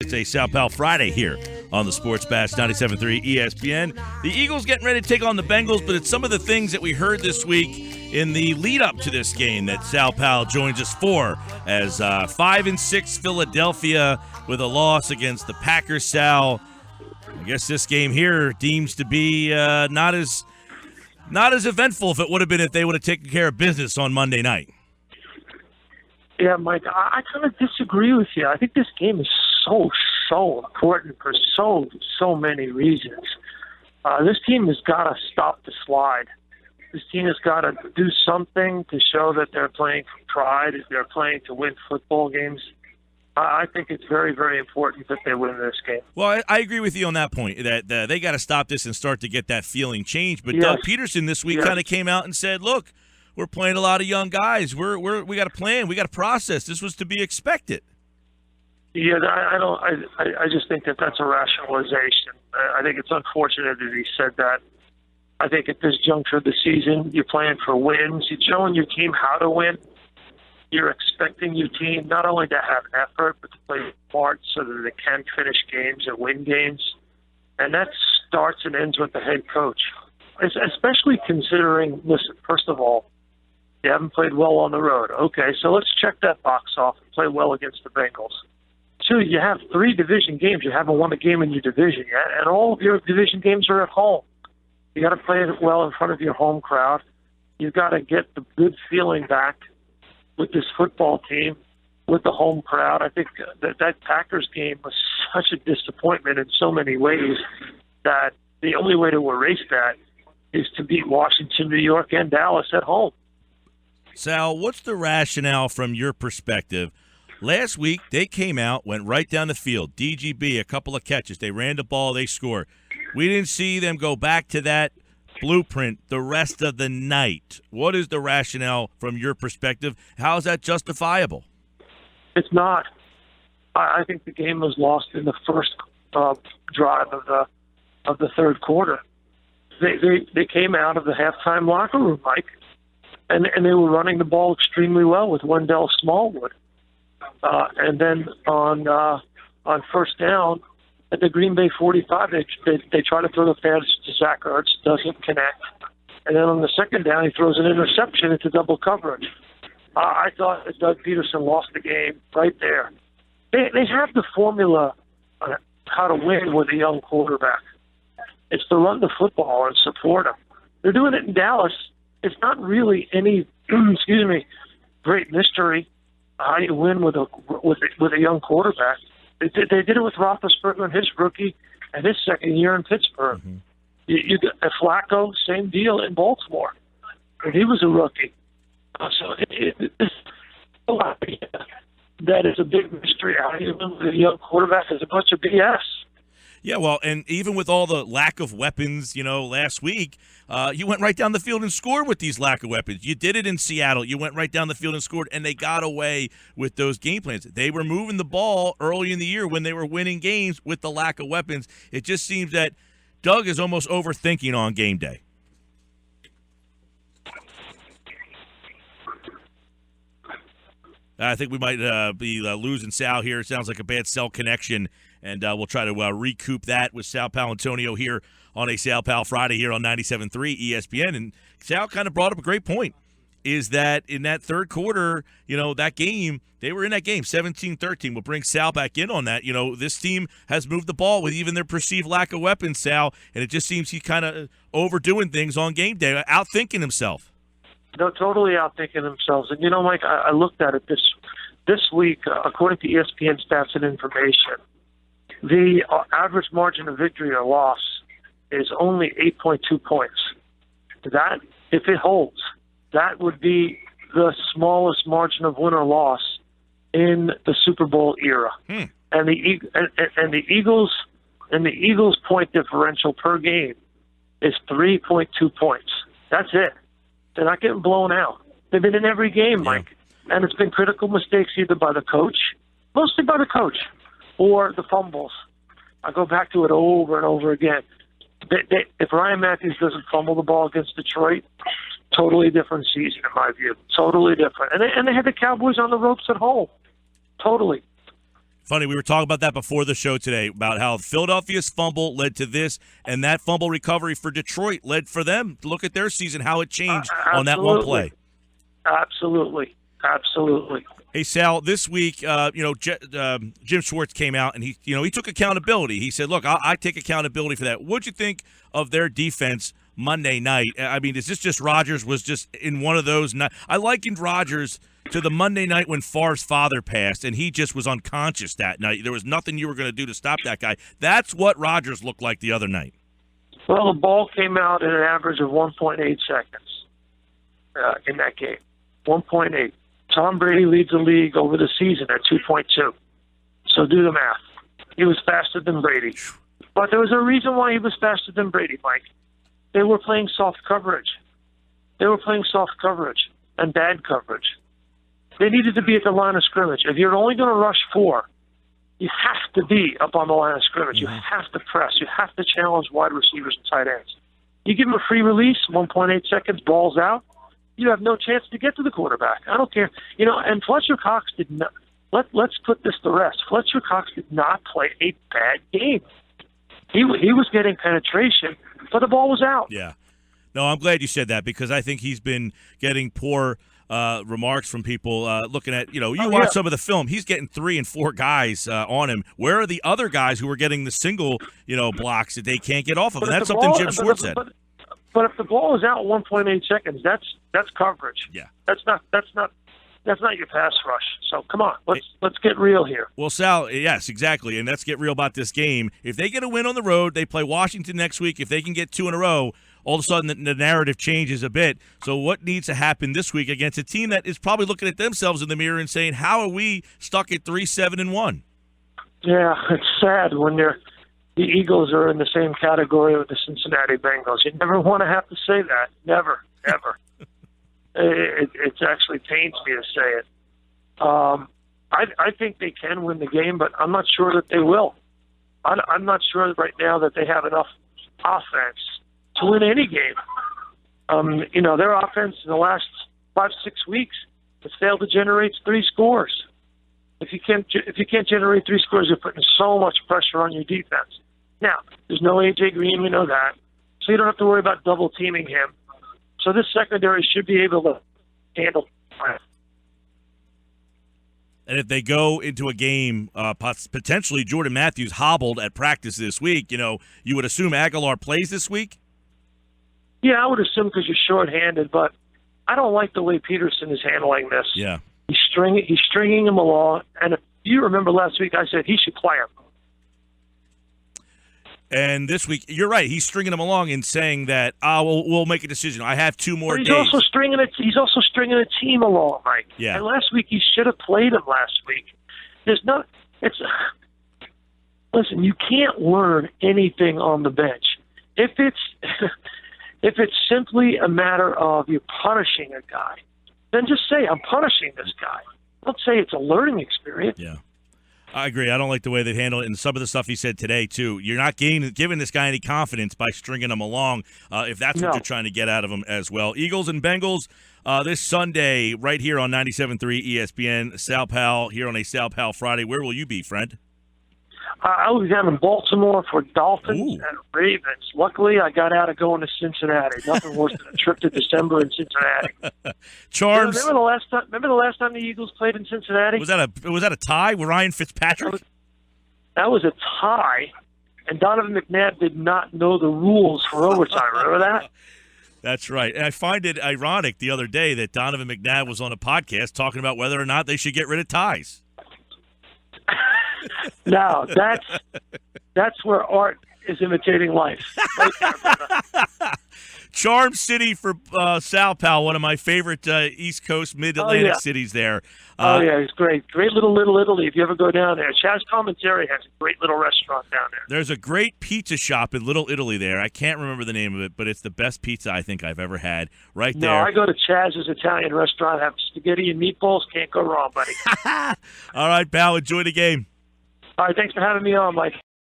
It's a Sal Pal Friday here on the Sports Bash 97.3 ESPN. The Eagles getting ready to take on the Bengals, but it's some of the things that we heard this week in the lead-up to this game that Sal Pal joins us for, as 5-6 Philadelphia with a loss against the Packers. Sal, I guess this game here deems to be not as eventful if it would have been if they would have taken care of business on Monday night. Yeah, Mike, I kind of disagree with you. I think this game is so important for so many reasons. This team has got to stop the slide. This team has got to do something to show that they're playing for pride, that they're playing to win football games. I think it's very, very important that they win this game. Well, I agree with you on that point, that they got to stop this and start to get that feeling changed. But yes. Doug Pederson this week kind of came out and said, look, we're playing a lot of young guys. We got a plan. We got a process. This was to be expected. Yeah, I just think that that's a rationalization. I think it's unfortunate that he said that. I think at this juncture of the season, you're playing for wins. You're showing your team how to win. You're expecting your team not only to have effort, but to play smart so that they can finish games and win games. And that starts and ends with the head coach. Especially considering, listen, first of all, you haven't played well on the road. Okay, so let's check that box off and play well against the Bengals. 2, you have 3 division games. You haven't won a game in your division yet, and all of your division games are at home. You got to play it well in front of your home crowd. You've got to get the good feeling back with this football team, with the home crowd. I think that Packers game was such a disappointment in so many ways that the only way to erase that is to beat Washington, New York, and Dallas at home. Sal, what's the rationale from your perspective? Last week, they came out, went right down the field. DGB, a couple of catches. They ran the ball, they scored. We didn't see them go back to that blueprint the rest of the night. What is the rationale from your perspective? How is that justifiable? It's not. I think the game was lost in the first drive of the third quarter. They came out of the halftime locker room, Mike, and they were running the ball extremely well with Wendell Smallwood. And then on first down at the Green Bay 45, they try to throw the pass to Zach Ertz, doesn't connect. And then on the second down, he throws an interception into double coverage. I thought that Doug Pederson lost the game right there. They have the formula on how to win with a young quarterback. It's to run the football and support him. They're doing it in Dallas. It's not really any, great mystery how you win with a young quarterback. They did it with Roethlisberger in his rookie and his second year in Pittsburgh. Mm-hmm. You got Flacco, same deal in Baltimore, and he was a rookie. So it's a lot that is a big mystery. How you win with a young quarterback is a bunch of BS. Yeah, well, and even with all the lack of weapons, last week, you went right down the field and scored with these lack of weapons. You did it in Seattle. You went right down the field and scored, and they got away with those game plans. They were moving the ball early in the year when they were winning games with the lack of weapons. It just seems that Doug is almost overthinking on game day. I think we might be losing Sal here. It sounds like a bad cell connection, and we'll try to recoup that with Sal Paolantonio here on a Sal Pal Friday here on 97.3 ESPN. And Sal kind of brought up a great point, is that in that third quarter, that game, they were in that game, 17-13. We'll bring Sal back in on that. This team has moved the ball with even their perceived lack of weapons, Sal, and it just seems he's kind of overdoing things on game day, outthinking himself. No, totally outthinking themselves. And, Mike, I looked at it this week, according to ESPN stats and information, the average margin of victory or loss is only 8.2 points. That, if it holds, that would be the smallest margin of win or loss in the Super Bowl era. And the Eagles' point differential per game is 3.2 points. That's it. They're not getting blown out. They've been in every game, Mike. And it's been critical mistakes either by the coach, mostly by the coach, or the fumbles. I go back to it over and over again. If Ryan Matthews doesn't fumble the ball against Detroit, totally different season in my view. Totally different. And they had the Cowboys on the ropes at home. Totally. Funny, we were talking about that before the show today, about how Philadelphia's fumble led to this, and that fumble recovery for Detroit led for them. Look at their season, how it changed on that one play. Absolutely. Hey, Sal, this week, Jim Schwartz came out and he took accountability. He said, look, I take accountability for that. What'd you think of their defense Monday night? I mean, is this just Rodgers was just in one of those? I likened Rodgers to the Monday night when Favre's father passed, and he just was unconscious that night. There was nothing you were going to do to stop that guy. That's what Rodgers looked like the other night. Well, the ball came out at an average of 1.8 seconds in that game. 1.8. Tom Brady leads the league over the season at 2.2. So do the math. He was faster than Brady. But there was a reason why he was faster than Brady, Mike. They were playing soft coverage. And bad coverage. They needed to be at the line of scrimmage. If you're only going to rush 4, you have to be up on the line of scrimmage. You have to press. You have to challenge wide receivers and tight ends. You give them a free release, 1.8 seconds, ball's out, you have no chance to get to the quarterback. I don't care. And Fletcher Cox did not. Let's put this to rest. Fletcher Cox did not play a bad game. He was getting penetration, but the ball was out. Yeah. No, I'm glad you said that because I think he's been getting poor remarks from people looking at, watch some of the film. He's getting 3 and 4 guys on him. Where are the other guys who are getting the single, blocks that they can't get off of? And that's something Jim Schwartz said. But if the ball is out 1.8 seconds, that's coverage. Yeah. That's not your pass rush. So come on, let's get real here. Well, Sal, yes, exactly, and let's get real about this game. If they get a win on the road, they play Washington next week. If they can get 2 in a row, all of a sudden the narrative changes a bit. So what needs to happen this week against a team that is probably looking at themselves in the mirror and saying, how are we stuck at 3-7-1? Yeah, it's sad when the Eagles are in the same category with the Cincinnati Bengals. You never want to have to say that. Never, ever. It actually pains me to say it. I think they can win the game, but I'm not sure that they will. I'm not sure right now that they have enough offense to win any game. Their offense in the last 5-6 weeks has failed to generate 3 scores. If you can't generate 3 scores, you're putting so much pressure on your defense. Now, there's no A.J. Green, we know that, so you don't have to worry about double teaming him. So this secondary should be able to handle it. And if they go into a game, potentially Jordan Matthews hobbled at practice this week, you would assume Aguilar plays this week? Yeah, I would assume because you're shorthanded, but I don't like the way Pederson is handling this. Yeah. He's stringing him along, and if you remember last week, I said he should play him. And this week, you're right. He's stringing him along and saying that we'll make a decision. I have 2 more days. He's also stringing a team along, Mike. Yeah. And last week he should have played him last week. Listen, you can't learn anything on the bench. If it's simply a matter of you punishing a guy, then just say I'm punishing this guy. Don't say it's a learning experience. Yeah. I agree. I don't like the way they handle it, and some of the stuff he said today, too. You're not giving this guy any confidence by stringing him along, if that's what you're trying to get out of him as well. Eagles and Bengals this Sunday right here on 97.3 ESPN. Sal Pal here on a Sal Pal Friday. Where will you be, friend? I was down in Baltimore for Dolphins and Ravens. Luckily, I got out of going to Cincinnati. Nothing worse than a trip to December in Cincinnati. Charms. Remember the last time the Eagles played in Cincinnati? Was that a tie with Ryan Fitzpatrick? That was a tie, and Donovan McNabb did not know the rules for overtime. Remember that? That's right. And I find it ironic the other day that Donovan McNabb was on a podcast talking about whether or not they should get rid of ties. No, that's where art is imitating life. Right there, brother. Charm City for Sal Pal, one of my favorite East Coast, Mid-Atlantic cities there. It's great. Great little Italy if you ever go down there. Chaz Commentary has a great little restaurant down there. There's a great pizza shop in Little Italy there. I can't remember the name of it, but it's the best pizza I think I've ever had right there. No, I go to Chaz's Italian restaurant, have spaghetti and meatballs. Can't go wrong, buddy. All right, pal, enjoy the game. All right, thanks for having me on, Mike.